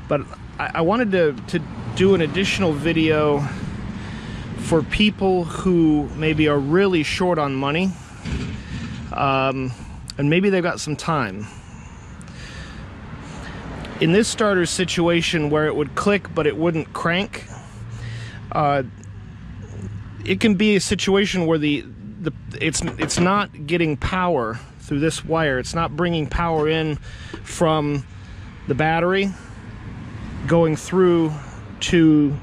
But I wanted to do an additional video for people who maybe are really short on money, and maybe they've got some time. In this starter situation where it would click but it wouldn't crank, it can be a situation where it's not getting power through this wire. It's not bringing power in from the battery going through to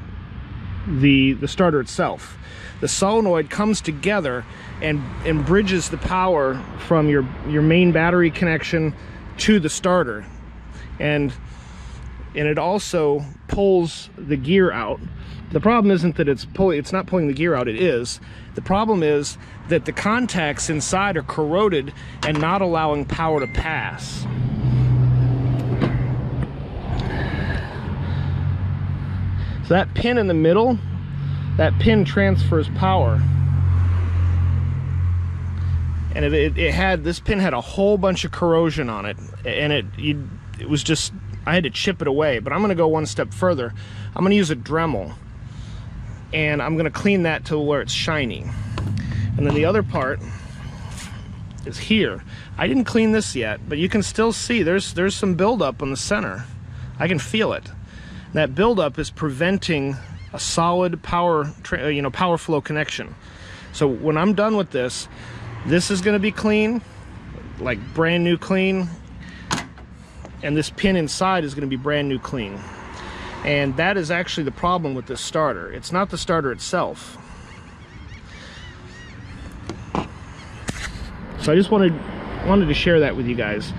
the starter itself. The solenoid comes together and bridges the power from your main battery connection to the starter, and it also pulls the gear out. The problem isn't that it's not pulling the gear out, it is. The problem is that the contacts inside are corroded and not allowing power to pass. So that pin in the middle, that pin transfers power. And this pin had a whole bunch of corrosion on it, and it was just, I had to chip it away. But I'm going to go one step further. I'm going to use a Dremel, and I'm going to clean that to where it's shiny. And then the other part is here. I didn't clean this yet, but you can still see there's some buildup on the center. I can feel it. That buildup is preventing a solid power flow connection. So when I'm done with this is going to be clean, like brand new clean, and this pin inside is going to be brand new clean. And that is actually the problem with this starter. It's not the starter itself. So I just wanted to share that with you guys.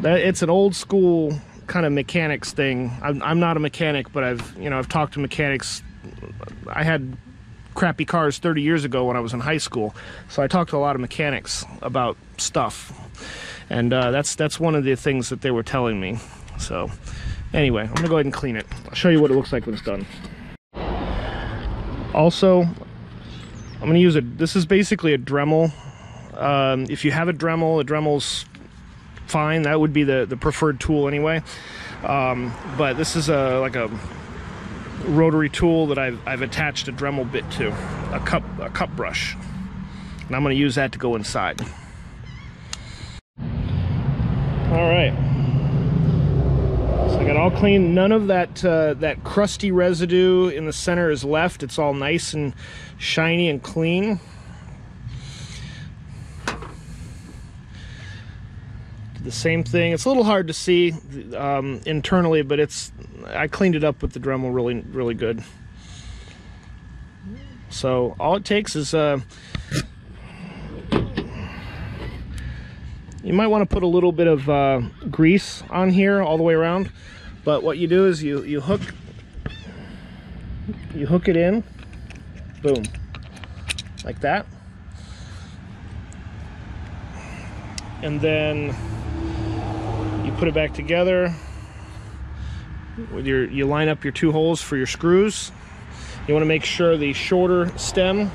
It's an old school kind of mechanics thing. I'm not a mechanic, but I've talked to mechanics. I had crappy cars 30 years ago when I was in high school, so I talked to a lot of mechanics about stuff, and that's one of the things that they were telling me. So anyway, I'm gonna go ahead and clean it. I'll show you what it looks like when it's done. Also, I'm gonna use this is basically a Dremel. If you have a Dremel's fine. That would be the preferred tool anyway. But this is like a rotary tool that I've attached a Dremel bit to, a cup brush, and I'm going to use that to go inside. All right, so I got all clean. None of that crusty residue in the center is left. It's all nice and shiny and clean. The same thing. It's a little hard to see internally, but I cleaned it up with the Dremel really good. So all it takes is you might want to put a little bit of grease on here all the way around, but what you do is you hook it in, boom, like that, and then you put it back together with you line up your two holes for your screws. You want to make sure the shorter stem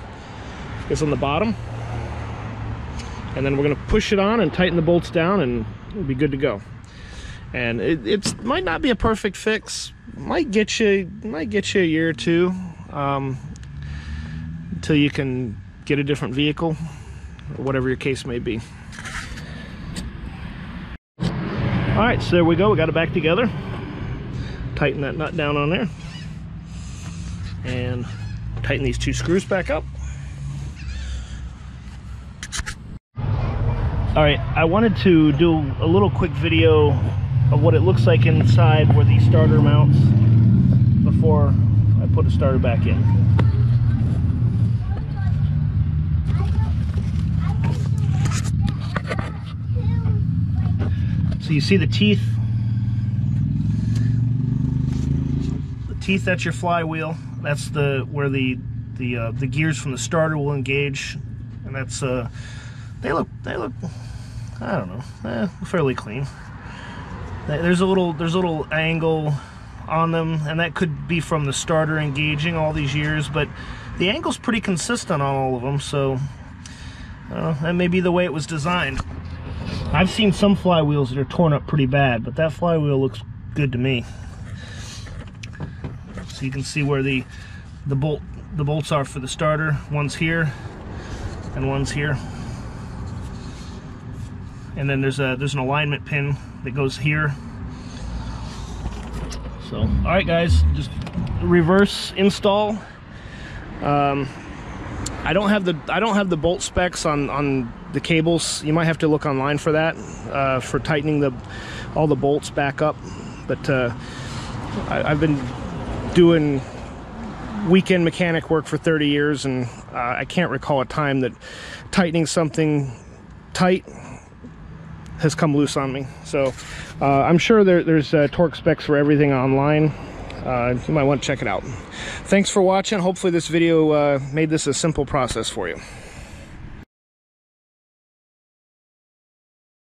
is on the bottom, and then we're going to push it on and tighten the bolts down, and it'll be good to go. And it might not be a perfect fix. Might get you a year or two until you can get a different vehicle, or whatever your case may be. All right, so there we go. We got it back together. Tighten that nut down on there, and tighten these two screws back up. All right, I wanted to do a little quick video of what it looks like inside where the starter mounts before I put the starter back in. So you see the teeth. The teeth, that's your flywheel. That's where the gears from the starter will engage, and that's they look I don't know, fairly clean. There's a little angle on them, and that could be from the starter engaging all these years, but the angle's pretty consistent on all of them, so that may be the way it was designed. I've seen some flywheels that are torn up pretty bad, but that flywheel looks good to me. So you can see where the bolts are for the starter. One's here and one's here. And then there's an alignment pin that goes here. So, all right, guys, just reverse install. I don't have the bolt specs on the cables. You might have to look online for that, for tightening all the bolts back up. But I've been doing weekend mechanic work for 30 years, and I can't recall a time that tightening something tight has come loose on me. So I'm sure there's torque specs for everything online. You might want to check it out. Thanks for watching. Hopefully this video made this a simple process for you.